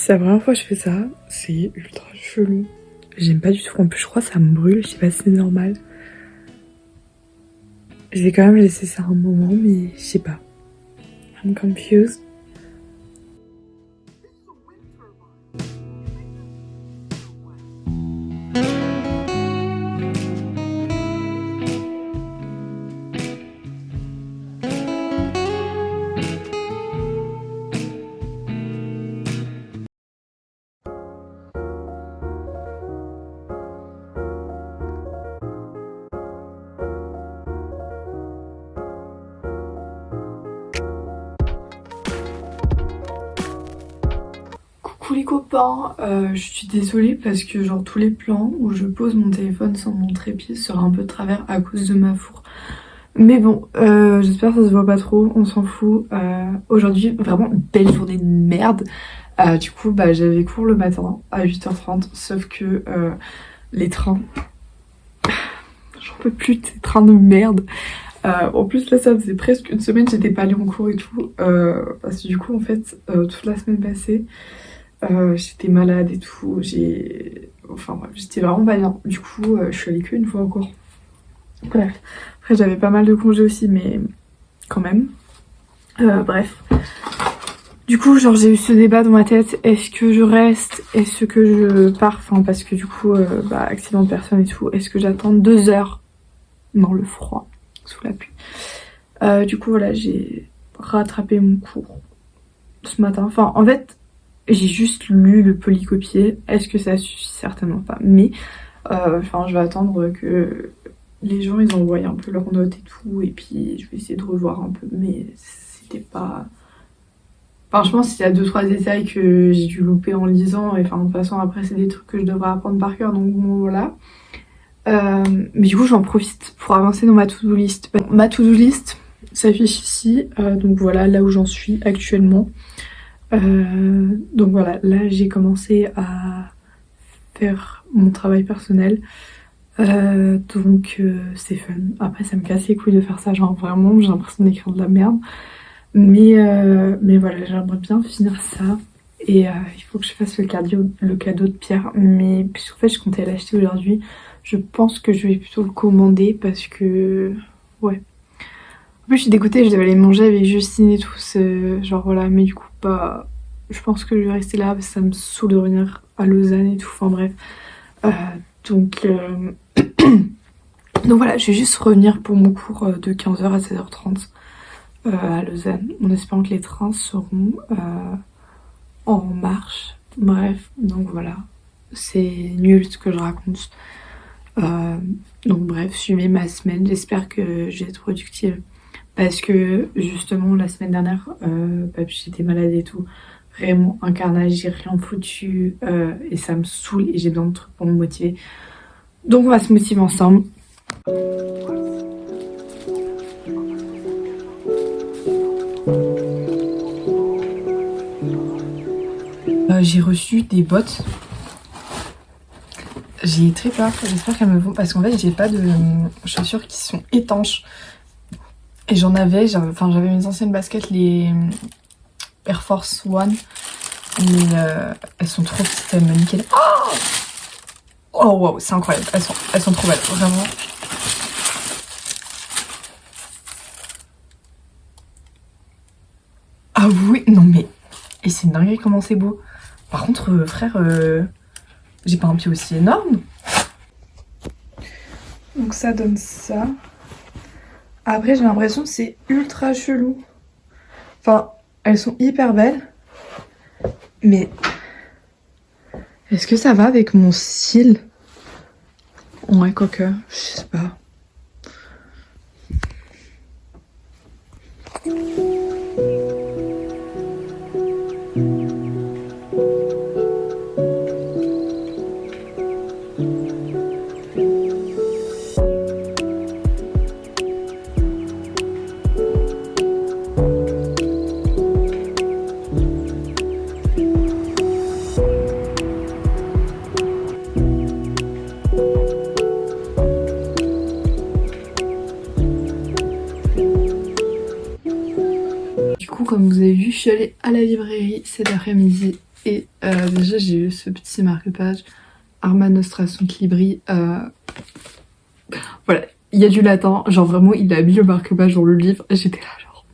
c'est la première fois que je fais ça, c'est ultra chelou. J'aime pas du tout, en plus je crois que ça me brûle, je sais pas si c'est normal. Je vais quand même laisser ça un moment, mais je sais pas. I'm confused. Coucou les copains, je suis désolée parce que genre tous les plans où je pose mon téléphone sans mon trépied sera un peu de travers à cause de ma fourre. Mais bon, j'espère que ça se voit pas trop, on s'en fout. Aujourd'hui, vraiment une belle journée de merde. Du coup, bah, j'avais cours le matin à 8h30, sauf que les trains... J'en peux plus de ces trains de merde. En plus là ça faisait presque une semaine j'étais pas allée en cours et tout. Parce que du coup en fait, toute la semaine passée, j'étais malade et tout. Enfin bref, j'étais vraiment pas bien. Du coup, je suis allée qu'une fois en cours. Bref. Après j'avais pas mal de congés aussi, mais quand même. Bref. Du coup, genre j'ai eu ce débat dans ma tête, est-ce que je reste, est-ce que je pars, enfin parce que du coup, bah, accident de personne et tout, est-ce que j'attends 2 heures dans le froid, sous la pluie. Du coup voilà, j'ai rattrapé mon cours ce matin, enfin en fait, j'ai juste lu le polycopier, est-ce que ça suffit? Certainement pas, mais enfin je vais attendre que les gens ils envoient un peu leurs notes et tout, et puis je vais essayer de revoir un peu, mais c'était pas... Enfin, je pense qu'il y a 2-3 détails que j'ai dû louper en lisant. Et enfin, de toute façon, après, c'est des trucs que je devrais apprendre par cœur. Donc, bon, voilà. Mais du coup, j'en profite pour avancer dans ma to-do list. Ma to-do list s'affiche ici. Donc, voilà, là où j'en suis actuellement. Donc, voilà, là, j'ai commencé à faire mon travail personnel. Donc, c'est fun. Après, ça me casse les couilles de faire ça. Genre, vraiment, j'ai l'impression d'écrire de la merde. Mais voilà, j'aimerais bien finir ça. Et il faut que je fasse le cadeau de Pierre. Mais puisqu'en fait je comptais l'acheter aujourd'hui, je pense que je vais plutôt le commander parce que... Ouais. En plus je suis dégoûtée, je devais aller manger avec Justine et tout. Genre voilà, mais du coup bah... Je pense que je vais rester là parce que ça me saoule de revenir à Lausanne et tout. Enfin bref. Donc... Donc voilà, je vais juste revenir pour mon cours de 15h à 16h30. À Lausanne, en espérant que les trains seront en marche. Bref, donc voilà, c'est nul ce que je raconte. Donc bref, suivez ma semaine, j'espère que je vais être productive. Parce que justement, la semaine dernière, bah, j'étais malade et tout. Vraiment un carnage, j'ai rien foutu et ça me saoule et j'ai besoin de trucs pour me motiver. Donc on va se motiver ensemble. J'ai reçu des bottes. J'ai très peur, j'espère qu'elles me vont parce qu'en fait j'ai pas de chaussures qui sont étanches. Et j'en avais, j'avais mes anciennes baskets, les Air Force One. Mais elles sont trop petites, elles me niquent. Oh wow, c'est incroyable, elles sont trop belles, vraiment. Ah oui, non mais... Et c'est dingue comment c'est beau. Par contre, frère, j'ai pas un pied aussi énorme. Donc ça donne ça. Après, j'ai l'impression que c'est ultra chelou. Enfin, elles sont hyper belles. Mais est-ce que ça va avec mon style? Ouais, quoique, je sais pas. Comme vous avez vu, je suis allée à la librairie cet après-midi Et déjà j'ai eu ce petit marque-page Arma Nostra Sunt Libri. Voilà, il y a du latin, genre vraiment il a mis le marque-page dans le livre, j'étais là genre...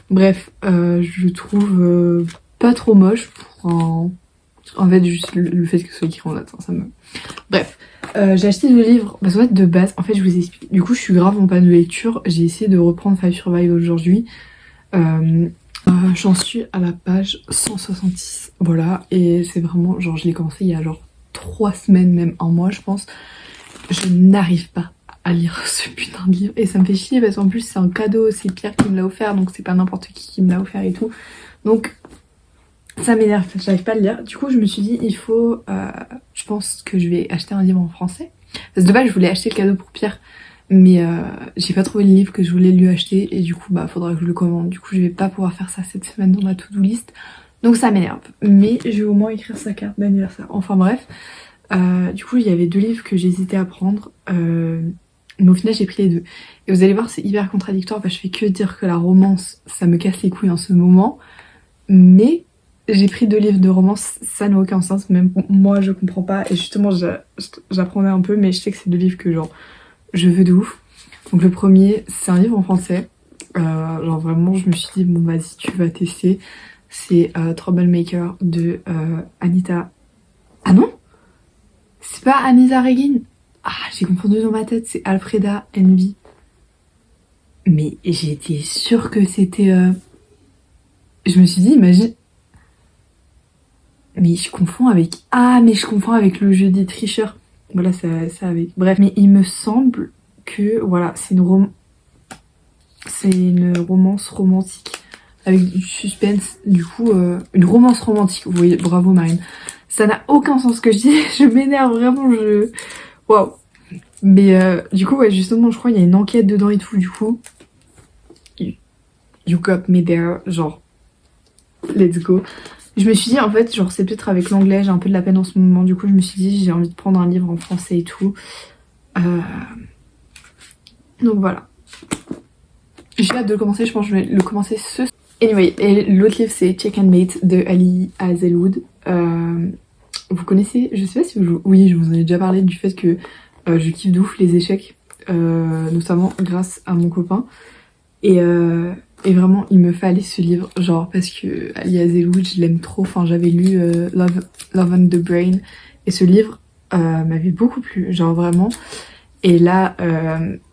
Bref, je le trouve pas trop moche pour un... En fait juste le fait que ce soit écrit en latin, ça me... Bref, j'ai acheté le livre, parce qu'en fait de base, en fait je vous explique, du coup je suis grave en panne de lecture, j'ai essayé de reprendre Five Survive aujourd'hui, j'en suis à la page 166, voilà, et c'est vraiment, genre je l'ai commencé il y a genre 3 semaines, même un mois je pense, je n'arrive pas à lire ce putain de livre, et ça me fait chier parce qu'en plus c'est un cadeau, c'est Pierre qui me l'a offert, donc c'est pas n'importe qui me l'a offert et tout, donc ça m'énerve, j'arrive pas à le lire. Du coup je me suis dit il faut, je pense que je vais acheter un livre en français, parce que de base je voulais acheter le cadeau pour Pierre, mais j'ai pas trouvé le livre que je voulais lui acheter, et du coup bah faudra que je le commande, du coup je vais pas pouvoir faire ça cette semaine dans ma to-do list, donc ça m'énerve, mais je vais au moins écrire sa carte d'anniversaire, enfin bref. Du coup il y avait 2 livres que j'hésitais à prendre, mais au final j'ai pris les 2, et vous allez voir c'est hyper contradictoire parce que je fais que dire que la romance ça me casse les couilles en ce moment, mais j'ai pris 2 livres de romance, ça n'a aucun sens, même moi je comprends pas, et justement j'apprenais un peu, mais je sais que c'est 2 livres que genre je veux de ouf. Donc le premier c'est un livre en français, genre vraiment je me suis dit bon vas-y tu vas tester, c'est Troublemaker de Anita... Ah non, c'est pas Anita Regin. Ah j'ai confondu dans ma tête, c'est Alfreda Envy. Mais j'étais sûre que c'était... Je me suis dit imagine... Mais je confonds avec... Ah, mais je confonds avec le jeu des tricheurs. Voilà, ça avec... Bref, mais il me semble que... Voilà, c'est une romance romantique. Avec du suspense. Du coup, une romance romantique. Vous voyez, bravo Marine. Ça n'a aucun sens ce que je dis. Je m'énerve vraiment, Waouh. Mais du coup, ouais, justement, je crois qu'il y a une enquête dedans et tout. Du coup... You got me there. Genre... Let's go. Je me suis dit en fait genre c'est peut-être avec l'anglais, j'ai un peu de la peine en ce moment, du coup je me suis dit j'ai envie de prendre un livre en français et tout. Donc voilà. J'ai hâte de le commencer, je pense que je vais le commencer ce... Anyway, et l'autre livre c'est Check and Mate de Ali Hazelwood. Vous connaissez, je sais pas si vous... Oui, je vous en ai déjà parlé du fait que je kiffe de ouf les échecs, notamment grâce à mon copain. Et vraiment, il me fallait ce livre, genre parce que Ali Hazelwood, je l'aime trop. Enfin, j'avais lu Love on the Brain, et ce livre m'avait beaucoup plu, genre vraiment. Et là,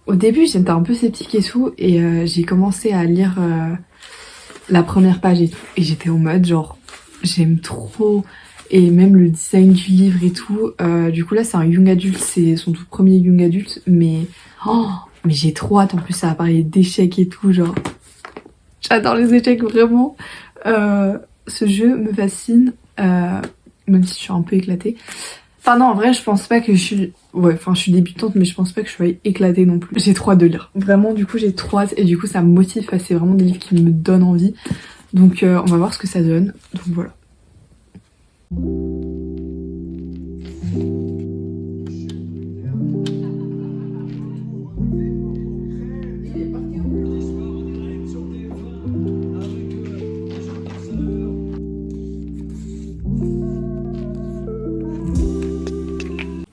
au début, j'étais un peu sceptique et tout, et j'ai commencé à lire la première page et tout, et j'étais en mode genre, j'aime trop, et même le design du livre et tout. Du coup là, c'est un young adulte, c'est son tout premier young adulte, mais mais j'ai trop hâte. En plus, ça va parler d'échecs et tout, genre. J'adore les échecs, vraiment. Ce jeu me fascine, même si je suis un peu éclatée. Enfin non, en vrai, je pense pas que je suis... Ouais, enfin, je suis débutante, mais je pense pas que je sois éclatée non plus. J'ai trop hâte de lire. Vraiment, du coup, j'ai trop hâte, et du coup, ça me motive. C'est vraiment des livres qui me donnent envie. Donc, on va voir ce que ça donne. Donc, voilà.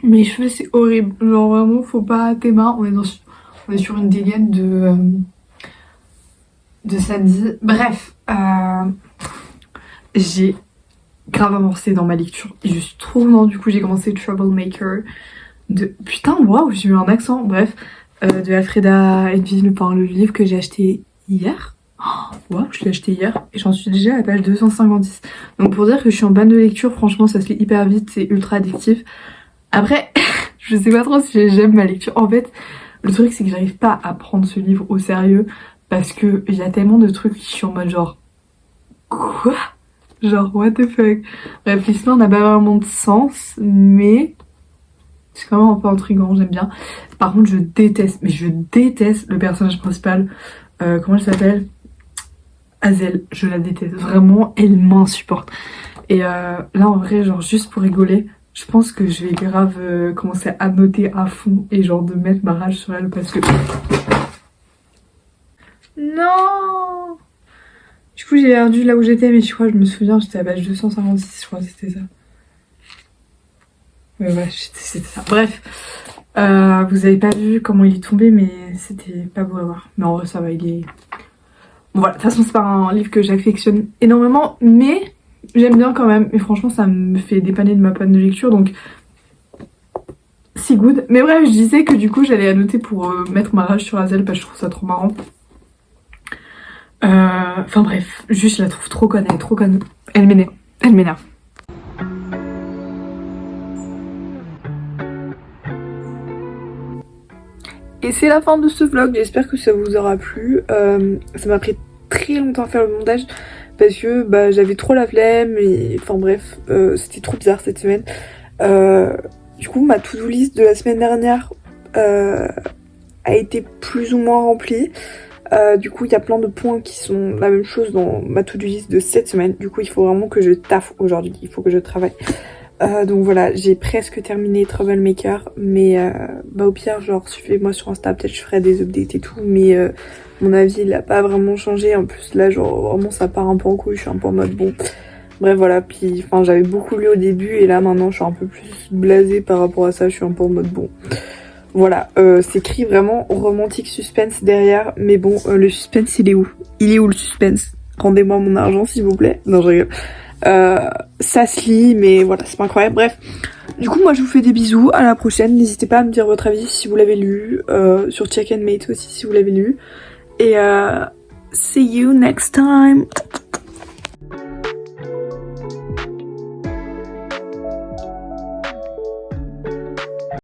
Mes cheveux c'est horrible, genre vraiment faut pas tes mains, on est sur une dégaine de samedi. Bref, j'ai grave avancé dans ma lecture et je suis trop contente. Du coup j'ai commencé Troublemaker de... Putain waouh, j'ai eu un accent, bref, de Alfreda Envy, le livre que j'ai acheté hier. Waouh, je l'ai acheté hier et j'en suis déjà à la page 256. Donc pour dire que je suis en panne de lecture, franchement ça se lit hyper vite, c'est ultra addictif. Après, je sais pas trop si j'aime ma lecture. En fait, le truc c'est que j'arrive pas à prendre ce livre au sérieux parce que il y a tellement de trucs qui sont en mode genre... Quoi? Genre what the fuck? Bref, l'histoire n'a pas vraiment de sens, mais c'est quand même un peu intriguant, j'aime bien. Par contre, je déteste le personnage principal. Comment elle s'appelle? Hazel, je la déteste. Vraiment, elle m'insupporte. Et là, en vrai, genre juste pour rigoler, je pense que je vais grave commencer à noter à fond et genre de mettre ma rage sur elle parce que... Non! Du coup j'ai perdu là où j'étais, mais je crois que je me souviens, j'étais à page 256, je crois que c'était ça. Ouais, voilà, c'était ça. Bref, vous avez pas vu comment il est tombé, mais c'était pas beau à voir. Mais en vrai ça va, il est... Bon voilà, de toute façon c'est pas un livre que j'affectionne énormément, mais j'aime bien quand même. Et franchement ça me fait dépanner de ma panne de lecture, donc c'est good. Mais bref, je disais que du coup j'allais annoter pour mettre ma rage sur Hazel parce que je trouve ça trop marrant. Enfin bref, juste je la trouve trop conne, elle est trop conne. Elle m'énerve, elle m'énerve. Et c'est la fin de ce vlog, j'espère que ça vous aura plu. Ça m'a pris très longtemps à faire le montage parce que bah, j'avais trop la flemme et enfin bref, c'était trop bizarre cette semaine. Du coup ma to-do list de la semaine dernière a été plus ou moins remplie. Du coup il y a plein de points qui sont la même chose dans ma to-do list de cette semaine. Du coup il faut vraiment que je taffe aujourd'hui, il faut que je travaille. Donc voilà, j'ai presque terminé Troublemaker, mais bah au pire genre suivez-moi sur Insta, peut-être je ferai des updates et tout, mais mon avis il a pas vraiment changé. En plus là genre vraiment ça part un peu en couille, je suis un peu en mode bon. Bref voilà, puis enfin j'avais beaucoup lu au début et là maintenant je suis un peu plus blasée par rapport à ça, je suis un peu en mode bon. Voilà, c'est écrit vraiment romantique suspense derrière, mais bon le suspense il est où? Il est où le suspense? Rendez-moi mon argent s'il vous plaît. Non je rigole. Ça se lit, mais voilà, c'est pas incroyable. Bref, du coup, moi je vous fais des bisous. À la prochaine. N'hésitez pas à me dire votre avis si vous l'avez lu, sur Check and Mate aussi si vous l'avez lu. Et see you next time.